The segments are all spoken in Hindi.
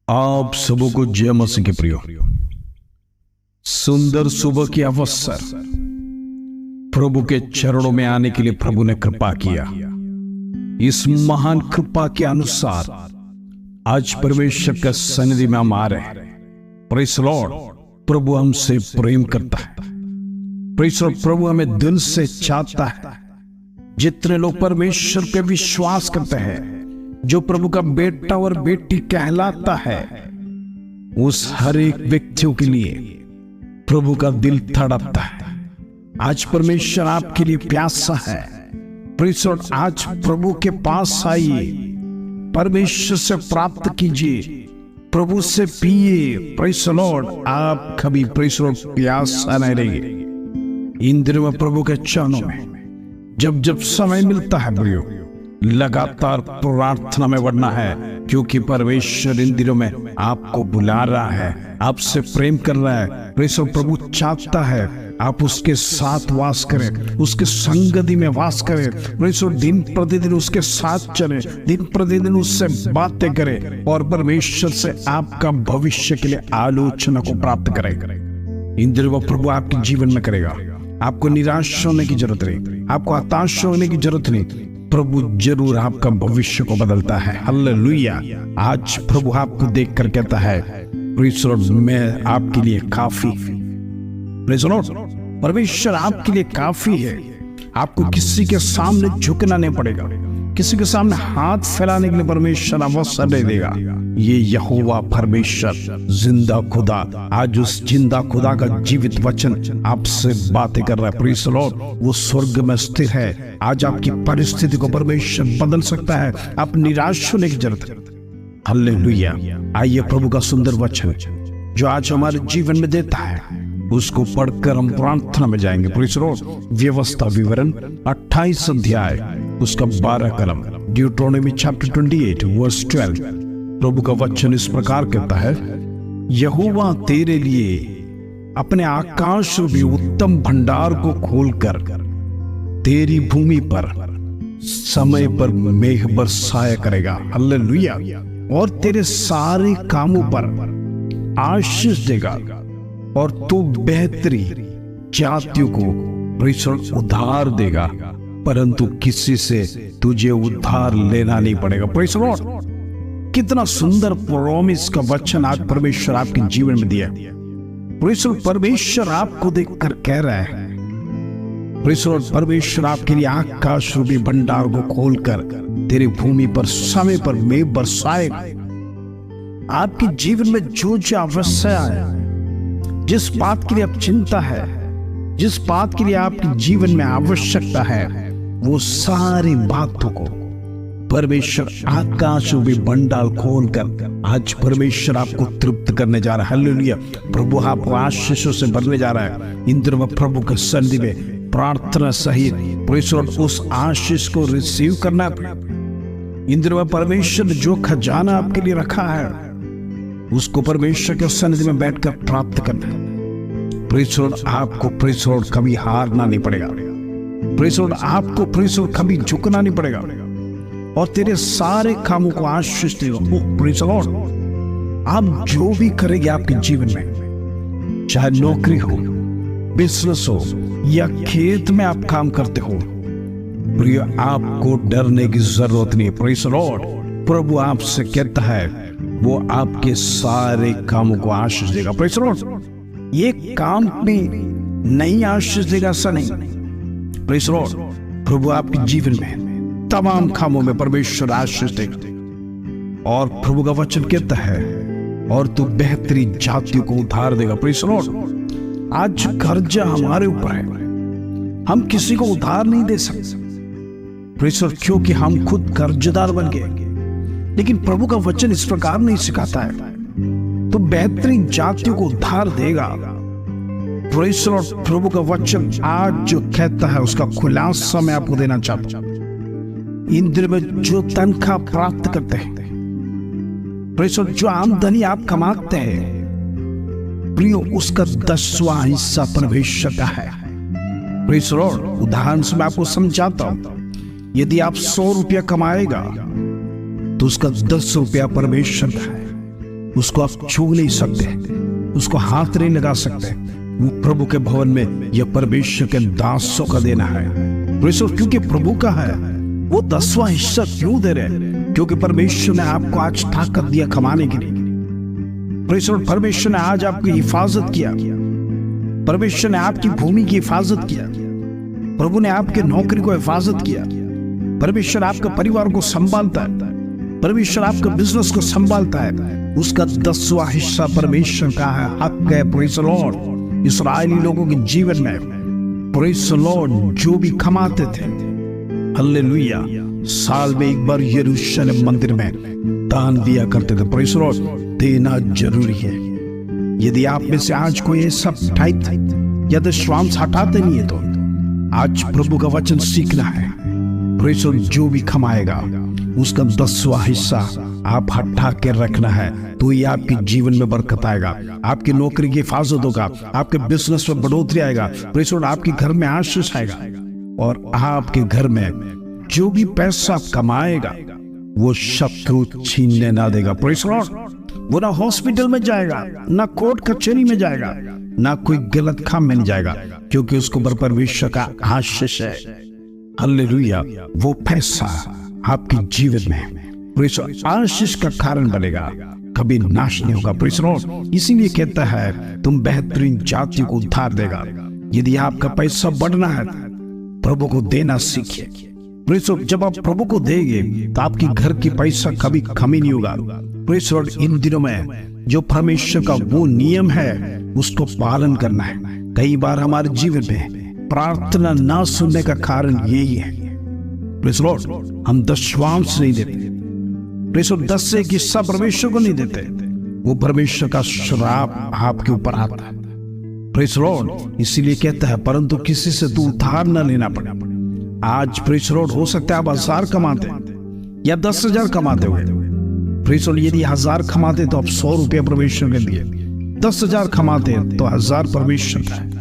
आप सबों को जय मसीह के प्रियो। सुंदर सुबह के अवसर प्रभु के चरणों में आने के लिए प्रभु ने कृपा किया। इस महान कृपा के अनुसार आज परमेश्वर का सन्निधि में हम आ रहे हैं। Praise Lord. प्रभु हमसे प्रेम करता है। Praise Lord. प्रभु हमें दिल से चाहता है। जितने लोग परमेश्वर पे विश्वास करते हैं, जो प्रभु का बेटा और बेटी कहलाता है, उस हर एक व्यक्तियों के लिए प्रभु का दिल तड़पता है। आज परमेश्वर आपके लिए प्यासा है। Praise Lord. आज प्रभु के पास आइए, परमेश्वर से प्राप्त कीजिए, प्रभु से पिए। Praise Lord. आप कभी प्रेज़ लॉर्ड प्यासा नहीं रहेंगे। इन दिनों में प्रभु के चरणों में जब जब समय मिलता है प्रियो, लगातार प्रार्थना में बढ़ना है, क्योंकि परमेश्वर इन दिनों में आपको बुला रहा है, आपसे प्रेम कर रहा है। प्रभु चाहता है आप उसके साथ वास करें, उसके संगति में वास करें। दिन प्रतिदिन उसके साथ चलें, दिन प्रतिदिन उससे बातें करें और परमेश्वर से आपका भविष्य के लिए आलोचना को प्राप्त करें। इन दिनों प्रभु आपके जीवन में करेगा। आपको निराश होने की जरूरत नहीं, आपको हताश होने की जरूरत नहीं। प्रभु जरूर आपका भविष्य को बदलता है। हालेलुया। आज प्रभु आपको देखकर कहता है, प्रेज़ लॉर्ड, मैं आपके लिए काफी। Praise Lord. परमेश्वर आपके लिए काफी है। आपको किसी के सामने झुकना नहीं पड़ेगा, किसी के सामने हाथ फैलाने के लिए परमेश्वर अवसर नहीं देगा। ये यहोवा परमेश्वर जिंदा खुदा आज उस जिंदा खुदा का जीवित वचन आपसे बातें कर रहा है। Praise Lord. वो स्वर्ग में स्थिर है। आज आपकी परिस्थिति को परमेश्वर बदल सकता है। आप निराश होने की जरूरत है। हालेलुया। आइए प्रभु का सुंदर वचन जो आज हमारे जीवन में देता है, उसको पढ़कर हम प्रार्थना में जाएंगे। Praise Lord. व्यवस्था विवरण 28 अध्याय उसका 12 कलम, ड्यूटरोनॉमी चैप्टर 28 वर्स 12। प्रभु का वचन इस प्रकार कहता है, यहोवा तेरे लिए अपने आकाश रूपी उत्तम भंडार को खोलकर तेरी भूमि पर समय पर मेघ बरसाया करेगा। हालेलुया। और तेरे सारे कामों पर आशीष देगा और तू बेहतरी जातियों को उधार देगा, परंतु किसी से तुझे उधार लेना नहीं पड़ेगा। Praise Lord. कितना सुंदर प्रॉमिस का वचन आज परमेश्वर आपके जीवन में दिया। Praise Lord. परमेश्वर आपको देखकर कह रहा है, प्रेज़ लॉर्ड, परमेश्वर आपके लिए आकाश रूपी भंडार को खोलकर तेरी भूमि पर समय पर मेघ बरसाएगा। आपके जीवन में जो जो आवश्यकता है, जिस बात के लिए आप चिंता है, जिस बात के लिए आपके जीवन में आवश्यकता है, वो सारी बातों को परमेश्वर आकाश रूपी भंडार खोलकर आज परमेश्वर आपको तृप्त करने जा रहा है। हालेलुया। प्रभु आपको आशीषों से भरने जा रहा है। इन दिनों में प्रभु के सन्निधि में प्रार्थना सहित परमेश्वर उस आशीष को रिसीव करना है। इन दिनों में परमेश्वर ने जो खजाना आपके लिए रखा है, उसको परमेश्वर के सन्निधि में बैठकर प्राप्त करना है। Praise Lord. आपको प्रेज़ लॉर्ड कभी हारना नहीं पड़ेगा। Praise Lord. आपको प्रेज़ लॉर्ड कभी झुकना नहीं पड़ेगा और तेरे सारे कामों को आशीष देगा। Praise Lord. आप जो भी करेंगे आपके जीवन में, चाहे नौकरी हो, बिजनेस हो या खेत में आप काम करते हो, प्रिय, आपको डरने की जरूरत नहीं। Praise Lord. प्रभु आपसे कहता है वो आपके सारे कामों को आशीष देगा। Praise Lord. ये काम में नहीं आशीष देगा ऐसा नहीं। Praise Lord. प्रभु आपके जीवन में तमाम कामों में परमेश्वर आशीष देगा। और प्रभु का वचन कहता है, और तू बेहतरीन जातियों को उधार देगा। Praise Lord. आज कर्जा हमारे ऊपर है, हम किसी को उधार नहीं दे सकते। Praise Lord. क्योंकि हम खुद कर्जदार बन गए। लेकिन प्रभु का वचन इस प्रकार नहीं सिखाता है, तो बेहतरीन जातियों को उधार देगा। Praise Lord. प्रभु का वचन आज जो कहता है उसका खुलासा मैं आपको देना चाहता हूं। इन दिनों में जो तनख्वाह प्राप्त करते हैं, प्रेज़ लॉर्ड, जो आमदनी आप कमाते हैं, प्रियो, उसका 10वां हिस्सा परमेश्वर का है। Praise Lord. उदाहरण से मैं आपको समझाता हूं। यदि आप 100 रुपया कमाएगा तो उसका 10 रुपया परमेश्वर का है। उसको आप छू नहीं सकते, उसको हाथ नहीं लगा सकते। वो प्रभु के भवन में यह परमेश्वर के दासों का देना है। क्योंकि प्रभु का है। वो 10वां हिस्सा क्यों दे रहे? क्योंकि परमेश्वर ने आपको आज ताकत दिया कमाने के लिए। परमेश्वर ने आज आपकी हिफाजत किया, परमेश्वर ने आपकी भूमि की हिफाजत किया, प्रभु ने आपके नौकरी को हिफाजत किया, परमेश्वर आपके परिवार को संभालता है, परमेश्वर आपका बिजनेस को संभालता है। उसका 10वां हिस्सा परमेश्वर का है, हक है। Praise the Lord. इस्राएली लोगों के जीवन में प्रेज़ द लॉर्ड जो भी कमाते थे, हालेलुया, साल में एक बार यरूशलेम मंदिर में दान दिया करते थे। Praise the Lord. देना जरूरी है। यदि आप में से आज कोई ये सब टाइप या दशवांश हटाते नहीं है तो आज प्रभु का वचन सीखना है। Praise the Lord. जो भी कमाएगा उसका 10वां हिस्सा आप हटा के रखना है, तो ये आपके जीवन में बरकत आएगा, आपकी नौकरी की हिफाजत होगा, आपके बिजनेस में बढ़ोतरी आएगा। Praise the Lord. आपके घर में आशीष आएगा और आपके घर में जो भी पैसा कमाएगा वो शत्रु छीनने ना देगा। Praise the Lord. वो ना हॉस्पिटल में जाएगा, ना कोर्ट कचहरी में जाएगा, ना कोई गलत काम में जाएगा, क्योंकि उसको परमेश्वर का आशीष है। हालेलुया। वो पैसा आपके जीवन में आशीष का कारण बनेगा, कभी नाश नहीं होगा। Praise the Lord. इसीलिए कहता है तुम बेहतरीन जाति को उद्धार देगा। यदि आपका पैसा बढ़ना है प्रभु को देना सीखिए। Praise the Lord. जब आप प्रभु को देंगे तो आपकी घर की पैसा कभी कमी नहीं होगा। Praise the Lord. इन दिनों में जो परमेश्वर का वो नियम है उसको पालन करना है। कई बार हमारे जीवन में प्रार्थना ना सुनने का कारण यही है। Praise the Lord. हम दशवांश नहीं देते। Praise the Lord. 10 से 1 हिस्सा परमेश्वर को नहीं देते। वो परमेश्वर का श्राप आपके ऊपर आता है। Praise the Lord. इसीलिए कहता है परंतु किसी से तू उधार न लेना पड़े। आज प्रेज़ द लॉर्ड हो सकता है आप 1000 कमाते या 10,000 कमाते हुए। Praise the Lord. यदि 1000 कमाते तो आप 100 रुपया परमेश्वर के लिए, 10,000 कमाते तो 1000 परमेश्वर का है,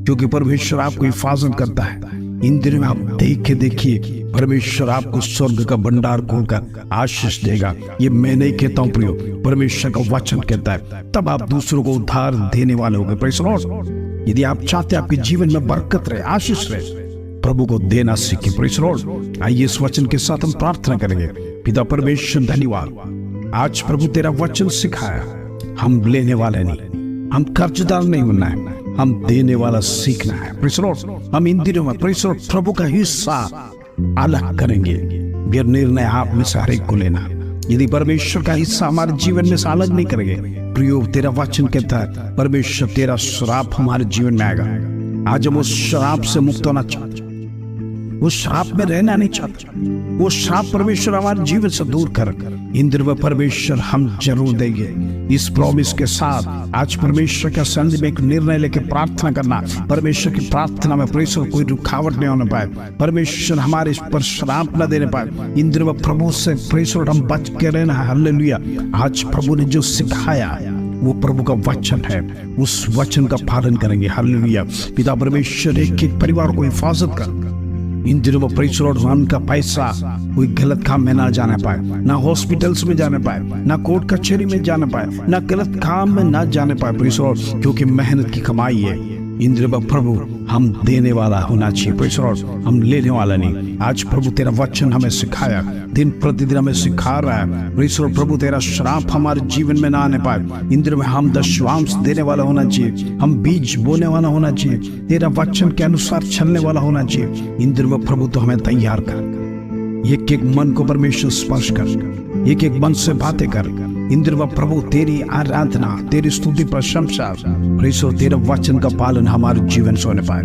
क्योंकि परमेश्वर आपको हिफाजत करता है। इन दिनों में आप देखिए परमेश्वर आपको स्वर्ग का भंडार खोलकर आशीष देगा। ये मैं नहीं कहता हूं प्रियो, परमेश्वर का वचन कहता है। तब आप दूसरों को उधार देने वाले होंगे। Praise the Lord. यदि आप चाहते आपके जीवन में बरकत रहे, आशीष रहे, प्रभु को देना सीखिए। Praise the Lord. आइए इस वचन के साथ हम प्रार्थना करेंगे। पिता परमेश्वर धन्यवाद, आज प्रभु तेरा वचन सिखाया। हम लेने वाले नहीं, हम कर्जदार नहीं बनना है, हम देने वाला सीखना है। Praise the Lord. हम इन दिनों में प्रेज़ द लॉर्ड प्रभु का हिस्सा अलग करेंगे। यह निर्णय आप में से हर एक को लेना। यदि परमेश्वर का हिस्सा हमारे जीवन में से अलग नहीं करेंगे, प्रियो तेरा वचन कहता है परमेश्वर तेरा श्राप हमारे जीवन में आएगा। आज हम उस श्राप से मुक्त होना चाहते, उस श्राप में रहना नहीं चाहते। वो श्राप परमेश्वर हमारे जीवन से दूर कर इन दिनों में परमेश्वर हम जरूर देंगे। इस प्रॉमिस के साथ आज परमेश्वर के सन्निधि में एक निर्णय लेके प्रार्थना करना। परमेश्वर की प्रार्थना में परमेश्वर कोई रुकावट नहीं होने पाए, परमेश्वर हमारे इस पर श्राप न देने पाए। इन दिनों में प्रभु से परमेश्वर हम बच के रहना है। हालेलुया। आज प्रभु ने जो सिखाया वो प्रभु का वचन है, उस वचन का पालन करेंगे। हालेलुया। पिता परमेश्वर एक एक परिवार को हिफाजत कर। इन दिनों में प्रेज़ द लॉर्ड उनका पैसा कोई गलत काम में ना जाने पाए, ना हॉस्पिटल्स में जाने पाए, ना कोर्ट कचहरी में जाने पाए, ना गलत काम में ना जाने पाए। Praise the Lord. क्योंकि मेहनत की कमाई है। इन दिनों में प्रभु हम देने वाला होना चाहिए। Praise the Lord. हम लेने वाला नहीं। आज प्रभु तेरा वचन हमें सिखाया, दिन प्रतिदिन हमें सिखा रहा है। Praise the Lord. प्रभु तेरा श्राप हमारे जीवन में ना आने पाए। इन दिनों में हम दशवांश देने वाला होना चाहिए, हम बीज बोने वाला होना चाहिए, तेरा वचन के अनुसार चलने वाला होना चाहिए। इन दिनों में प्रभु तो हमें तैयार कर। एक एक मन को परमेश्वर स्पर्श कर, एक एक मन से बातें कर। इन दिनों में प्रभु तेरी आराधना, तेरी स्तुति प्रशंसा, प्रेज़ द लॉर्ड, तेरा वचन का पालन हमारे जीवन से होने पाए।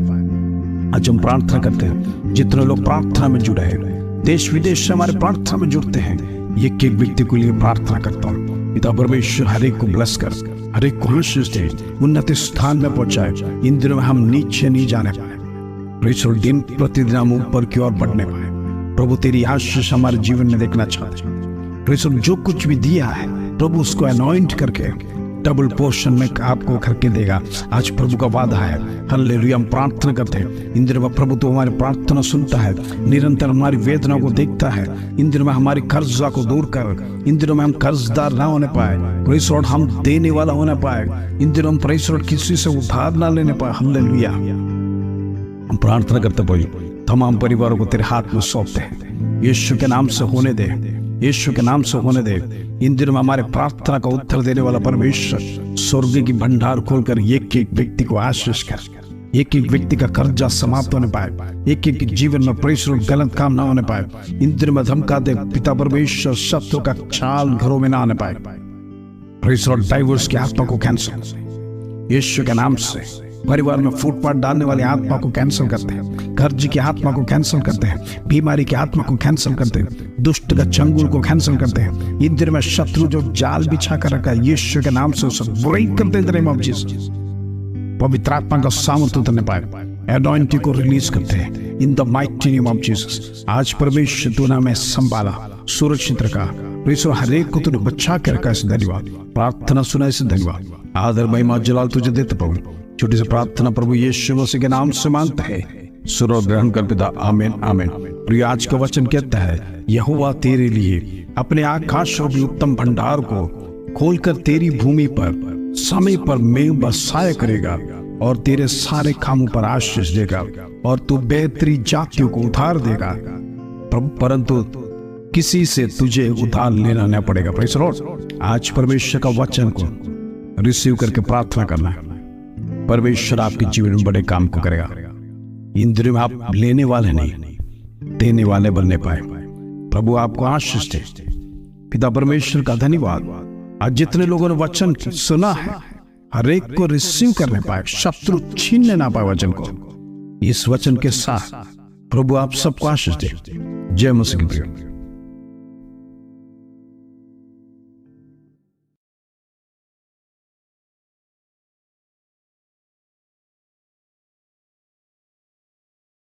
आज हम प्रार्थना करते हैं, जितने लोग प्रार्थना में जुड़े हैं, देश विदेश से हमारे प्रार्थना में जुड़ते हैं, एक एक व्यक्ति के लिए प्रार्थना करता हूँ। पिता परमेश्वर हर एक को ब्लेस कर, हर एक को आशीष दे, उन्नत स्थान में पहुंचाए। इन दिनों में हम नीचे नहीं जाने पाए, प्रेज़ द लॉर्ड, दिन प्रतिदिन हम ऊपर की ओर बढ़ने पाए। प्रभु तेरी आशीष हमारे जीवन में देखना चाहते हैं। Praise the Lord. जो कुछ भी दिया है प्रभु उसको अनॉइंट करके डबल पोर्शन में आपको करके देगा। आज प्रभु का वादा है। हालेलुया। हम प्रार्थना करते हैं इन दिनों में प्रभु तो हमारी प्रार्थना सुनता है, निरंतर हमारी वेदना को देखता है। इन दिनों में हमारी कर्जा को दूर कर। इन दिनों में हम कर्जदार ना होने पाए, प्रेज़ लॉर्ड, हम देने वाला होने पाए। इन दिनों में प्रेज़ लॉर्ड किसी से उधार ना लेने पाए। हालेलुया। हम प्रार्थना करते भाई तमाम परिवारों को तेरे हाथ में सौंपते हैं। यीशु के नाम से होने दे, यीशु के नाम से होने दे। इन दिनों में हमारे प्रार्थना का उत्तर देने वाला परमेश्वर स्वर्ग की भंडार खोलकर एक एक व्यक्ति को आशीष कर। एक एक व्यक्ति का कर्जा समाप्त होने पाए। एक एक जीवन में प्रेषण गलत काम ना होने पाए। इन दिनों में धमका दे पिता परमेश्वर, शत्रु का चाल घरों में ना आने पाए। प्रेषण डाइवोर्स की आत्मा को कैंसिल यीशु के नाम से। परिवार में फूटपाथ डालने वाली आत्मा को कैंसिल करते हैं। कर्ज की आत्मा को कैंसिल करते हैं। बीमारी की आत्मा को कैंसिल करते हैं। दुष्ट का चंगुल को कैंसिल करते हैं। इन दिनों में शत्रु जो जाल बिछा कर रखा है यीशु के नाम से उसे ब्रेक करते हैं। पवित्र आत्मा का सामर्थ्य उतरने पाए। एनॉइंटिंग को रिलीज करते हैं in the mighty name of Jesus. आज परमेश्वर तूने हमें संभाला, सुरक्षित रखा। प्रेषण हर एक को तूने बचा के रखा। इसे धन्यवाद। प्रार्थना सुना इसे धन्यवाद। आदर महिमा जलाल तुझे देते प्रभु। छोटी सी प्रार्थना प्रभु यीशु मसीह के नाम से मांगते हैं। सुनो ग्रहण कर पिता। आमीन आमीन। प्रिय आज का वचन कहता है यहोवा तेरे लिए अपने आकाश और उत्तम भंडार को खोलकर तेरी भूमि पर समय पर मेघ बरसाया करेगा और तेरे सारे कामों पर आशीष देगा और तू बेहतरी जातियों को उधार देगा, परंतु किसी से तुझे उधार लेना न पड़ेगा। Praise Lord. आज परमेश्वर का वचन को रिसीव करके प्रार्थना करना है। परमेश्वर आपके जीवन में बड़े काम को करेगा। इन दिनों में आप लेने वाले नहीं, देने वाले बनने पाए। प्रभु आपको आशीष दे। पिता परमेश्वर का धन्यवाद। आज जितने लोगों ने वचन सुना है हर एक को रिसीव करने पाए, शत्रु छीनने ना पाए वचन को। इस वचन के साथ प्रभु आप सबको आशीष दे। जय मसीह की प्रिय।